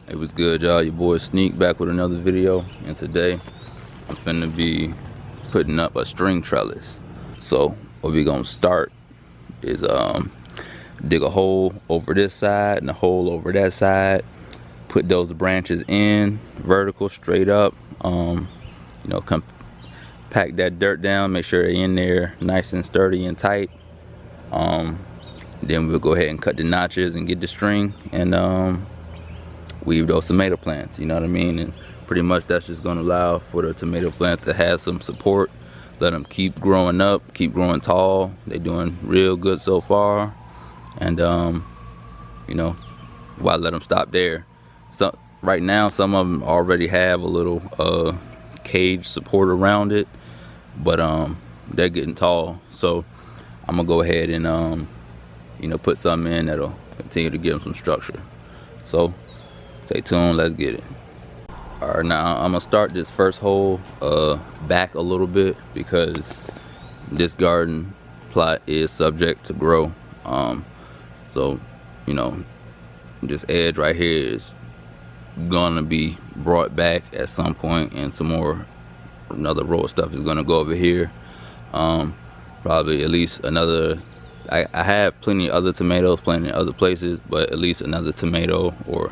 It was good, y'all. Your boy Sneak back with another video, and today I'm finna be putting up a string trellis. So what we gonna start is dig a hole over this side and a hole over that side. Put those branches in vertical, straight up. Pack that dirt down. Make sure they're in there, nice and sturdy and tight. Then we'll go ahead and cut the notches and get the string and weave those tomato plants, you know what I mean? And pretty much that's just gonna allow for the tomato plants to have some support, let them keep growing up, keep growing tall. They're doing real good so far. And why let them stop there? So right now some of them already have a little cage support around it, but they're getting tall. So I'm gonna go ahead and put something in that'll continue to give them some structure. So stay tuned, let's get it. All right, now I'm gonna start this first hole back a little bit because this garden plot is subject to grow. So this edge right here is gonna be brought back at some point, and another row of stuff is gonna go over here. Probably at least another, I have plenty of other tomatoes planted in other places, but at least another tomato or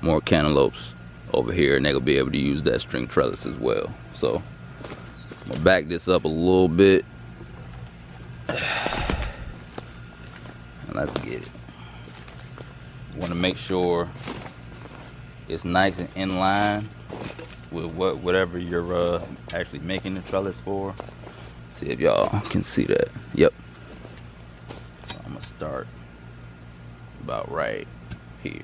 more cantaloupes over here, and they're gonna be able to use that string trellis as well. So I'm gonna back this up a little bit and let's get it. You want to make sure it's nice and in line with whatever you're actually making the trellis for. See if y'all can see that. Yep. So I'm gonna start about right here.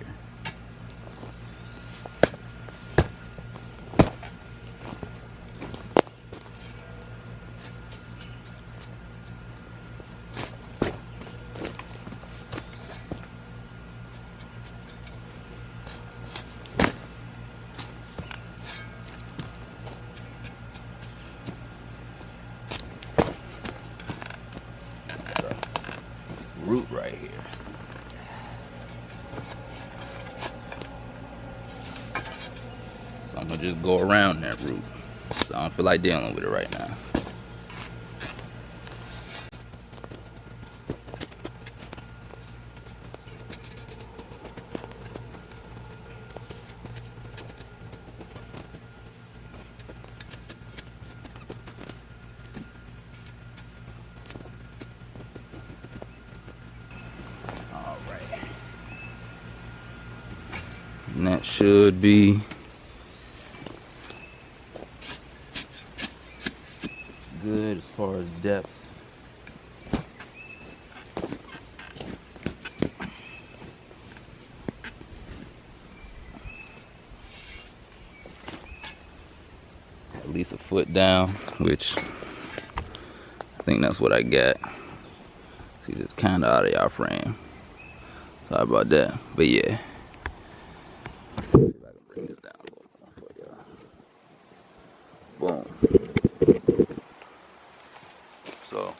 Root right here. So I'm gonna just go around that root. So I don't feel like dealing with it right now. And that should be good as far as depth. At least a foot down, which I think that's what I got. See, it's kind of out of y'all frame. Sorry about that, but yeah. Boom. So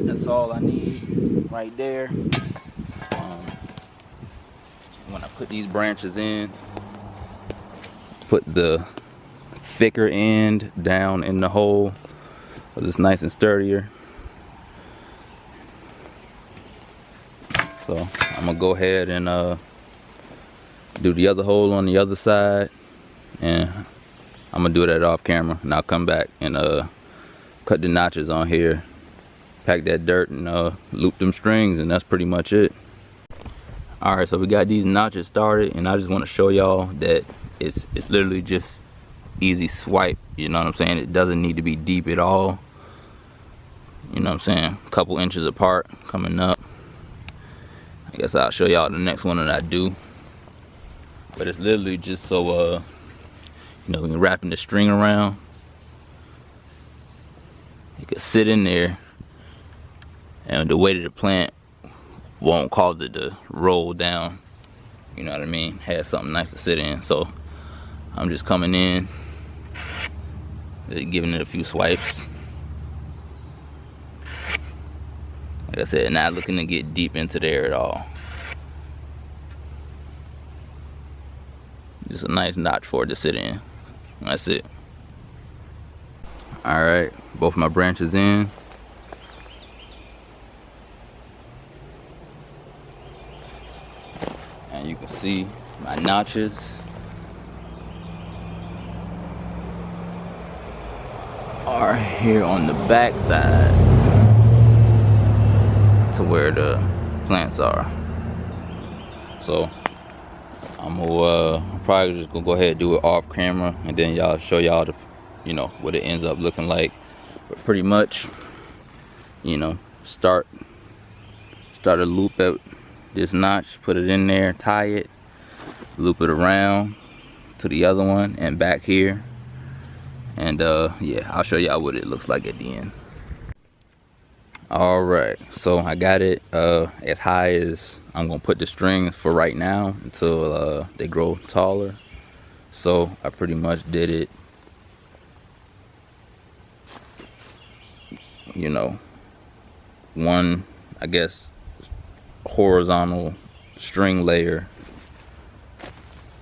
that's all I need right there. When I put these branches in, put the thicker end down in the hole so it's nice and sturdier. So I'm gonna go ahead and do the other hole on the other side, and I'm gonna do that off camera, and I'll come back and cut the notches on here, pack that dirt, and loop them strings, and that's pretty much it. All right, so we got these notches started, and I just want to show y'all that it's literally just easy swipe, you know what I'm saying? It doesn't need to be deep at all, you know what I'm saying? A couple inches apart coming up. I guess I'll show y'all the next one that I do. But it's literally just so when you're wrapping the string around, it could sit in there, and the weight of the plant won't cause it to roll down, you know what I mean? Have something nice to sit in. So I'm just coming in, giving it a few swipes. Like I said, not looking to get deep into there at all. Just a nice notch for it to sit in. That's it. Alright, both my branches in. And you can see my notches. Are here on the back side to where the plants are. So I'm gonna probably just gonna go ahead and do it off camera, and then y'all show y'all the, you know, what it ends up looking like. But pretty much, you know, start a loop at this notch, put it in there, tie it, loop it around to the other one and back here. And yeah, I'll show y'all what it looks like at the end. Alright, so I got it as high as I'm gonna put the strings for right now until they grow taller. So I pretty much did it, you know, one, I guess, horizontal string layer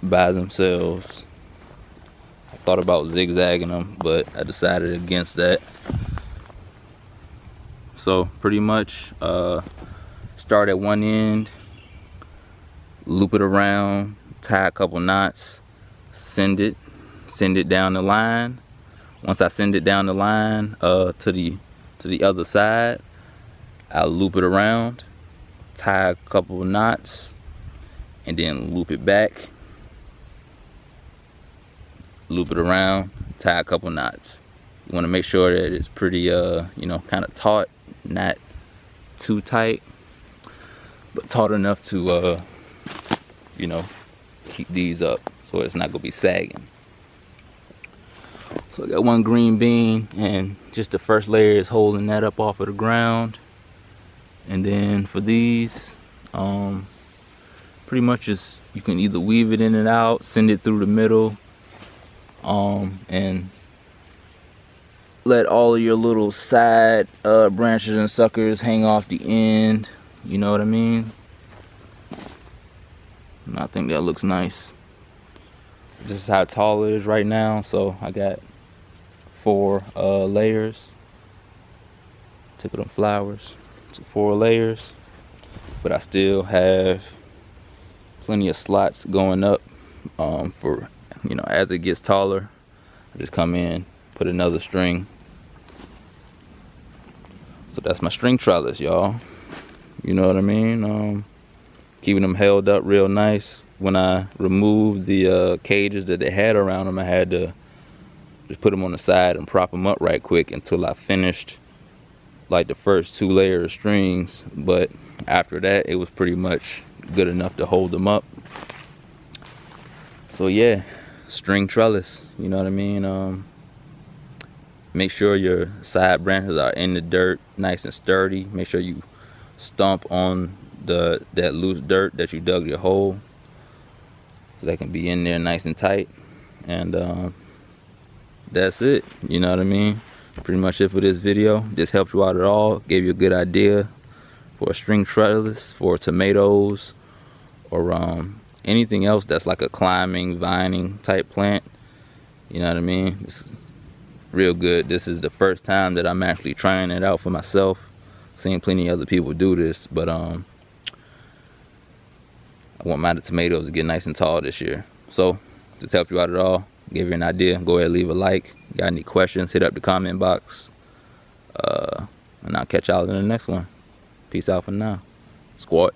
by themselves. I thought about zigzagging them, but I decided against that. So pretty much start at one end, loop it around, tie a couple knots, send it down the line. Once I send it down the line to the other side, I'll loop it around, tie a couple of knots, and then loop it back, loop it around, tie a couple knots. You want to make sure that it's pretty you know, kind of taut, not too tight, but taut enough to you know, keep these up so it's not gonna be sagging. So I got one green bean, and just the first layer is holding that up off of the ground. And then for these, pretty much just, you can either weave it in and out, send it through the middle, and let all of your little side branches and suckers hang off the end. You know what I mean? And I think that looks nice. This is how tall it is right now. So I got 4 layers. Took them flowers. So 4 layers. But I still have plenty of slots going up for, you know, as it gets taller. I just come in, put another string. So that's my string trellis, y'all. You know what I mean? Keeping them held up real nice. When I removed the cages that they had around them, I had to just put them on the side and prop them up right quick until I finished like the first 2 layers of strings. But after that, it was pretty much good enough to hold them up. So yeah, string trellis, you know what I mean? Make sure your side branches are in the dirt, nice and sturdy. Make sure you stomp on that loose dirt that you dug your hole, so that can be in there nice and tight. And that's it, you know what I mean? Pretty much it for this video. This helped you out at all, gave you a good idea for a string trellis for tomatoes, or anything else that's like a climbing, vining type plant. You know what I mean? It's real good. This is the first time that I'm actually trying it out for myself. Seen plenty of other people do this, but I want my tomatoes to get nice and tall this year. So this helped you out at all, gave you an idea, go ahead and leave a like. Got any questions, hit up the comment box, and I'll catch y'all in the next one. Peace out for now. Squat.